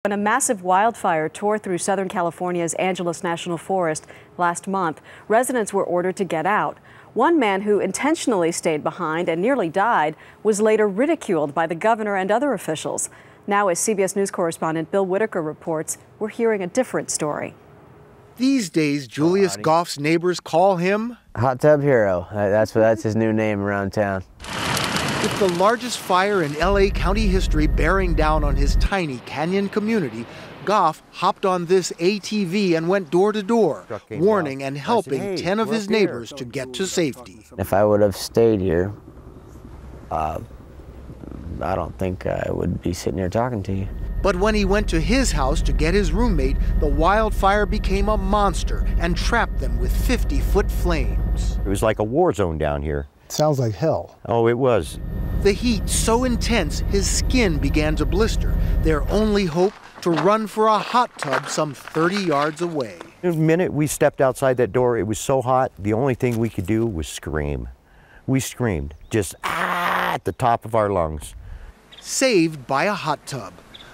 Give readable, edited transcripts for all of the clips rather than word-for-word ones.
When a massive wildfire tore through Southern California's Angeles National Forest last month, residents were ordered to get out. One man who intentionally stayed behind and nearly died was later ridiculed by the governor and other officials. Now, as CBS News correspondent Bill Whitaker reports, we're hearing a different story. These days, Julius Goff's neighbors call him Hot Tub Hero. That's his new name around town. With the largest fire in LA County history bearing down on his tiny canyon community, Goff hopped on this ATV and went door to door, warning and helping 10 of his neighbors to get to safety. If I would have stayed here, I don't think I would be sitting here talking to you. But when he went to his house to get his roommate, the wildfire became a monster and trapped them with 50-foot flames. It was like a war zone down here. Sounds like hell. Oh, it was. The heat so intense, his skin began to blister. Their only hope, to run for a hot tub some 30 yards away. The minute we stepped outside that door, it was so hot, the only thing we could do was scream. We screamed, just at the top of our lungs. Saved by a hot tub.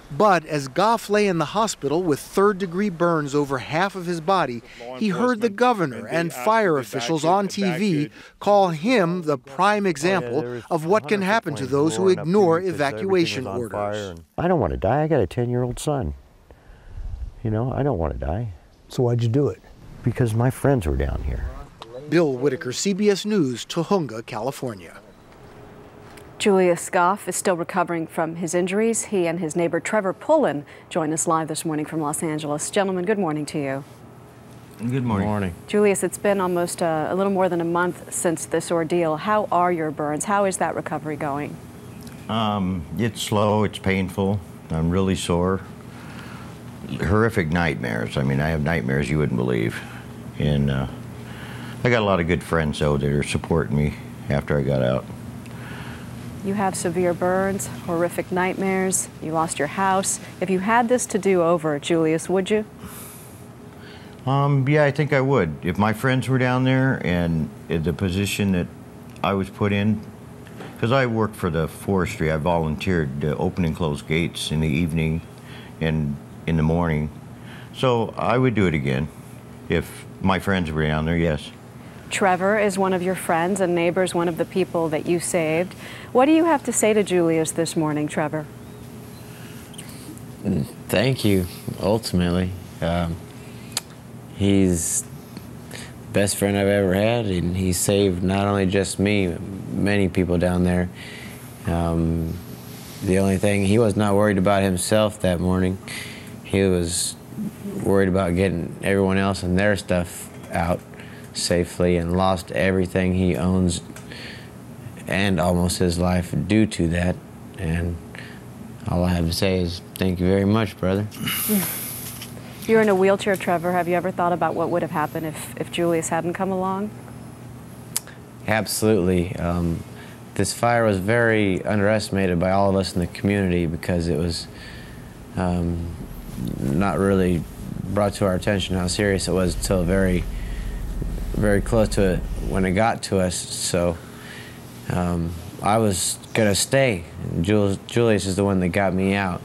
But as Goff lay in the hospital with third-degree burns over half of his body, he heard the governor and fire officials on TV call him the prime example of what can happen to those who ignore evacuation orders. I don't want to die. I got a 10-year-old son. You know, I don't want to die. So why'd you do it? Because my friends were down here. Bill Whitaker, CBS News, Tujunga, California. Julius Goff is still recovering from his injuries. He and his neighbor Trevor Pullen join us live this morning from Los Angeles. Gentlemen, good morning to you. Good morning. Julius, it's been almost a little more than a month since this ordeal. How are your burns? How is that recovery going? It's slow, it's painful, I'm really sore. Horrific nightmares. I mean, I have nightmares you wouldn't believe. And I got a lot of good friends, though, that are supporting me after I got out. You have severe burns, horrific nightmares, you lost your house. If you had this to do over, Julius, would you? Yeah, I think I would. If my friends were down there and in the position that I was put in, because I worked for the forestry, I volunteered to open and close gates in the evening and in the morning. So I would do it again if my friends were down there, yes. Trevor is one of your friends and neighbors, one of the people that you saved. What do you have to say to Julius this morning, Trevor? Thank you, ultimately. He's the best friend I've ever had, and he saved not only just me, but many people down there. The only thing, he was not worried about himself that morning. He was worried about getting everyone else and their stuff out safely, and lost everything he owns and almost his life due to that. And all I have to say is thank you very much, brother. You're in a wheelchair, Trevor. Have you ever thought about what would have happened if Julius hadn't come along? Absolutely. This fire was very underestimated by all of us in the community because it was not really brought to our attention how serious it was until very close to it when it got to us. So I was gonna stay. Julius is the one that got me out.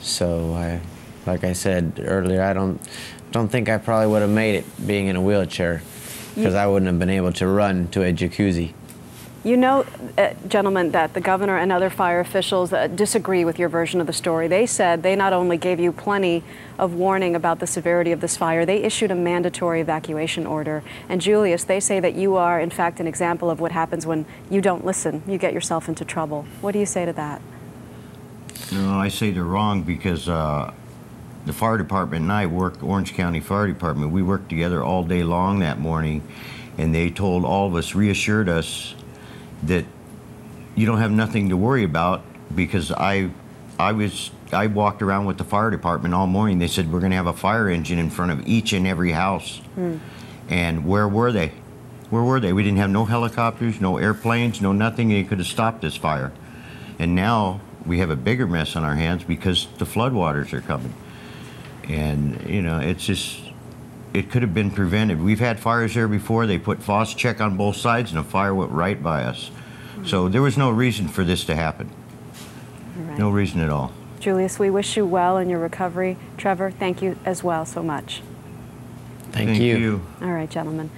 So like I said earlier, I don't think I probably would have made it being in a wheelchair, because I wouldn't have been able to run to a jacuzzi. You know, gentlemen, that the governor and other fire officials disagree with your version of the story. They said they not only gave you plenty of warning about the severity of this fire, they issued a mandatory evacuation order. And Julius, they say that you are, in fact, an example of what happens when you don't listen. You get yourself into trouble. What do you say to that? No, I say they're wrong, because the fire department and I work, Orange County Fire Department, we worked together all day long that morning, and they told all of us, reassured us, that you don't have nothing to worry about, because I walked around with the fire department all morning. They said we're going to have a fire engine in front of each and every house. And where were they? Where were they? We didn't have no helicopters, no airplanes, no nothing. They could have stopped this fire. And now we have a bigger mess on our hands because the floodwaters are coming. And you know, it's just, it could have been prevented. We've had fires there before. They put frost check on both sides and a fire went right by us. So there was no reason for this to happen. Right. No reason at all. Julius, we wish you well in your recovery. Trevor, thank you as well so much. Thank you. All right, gentlemen.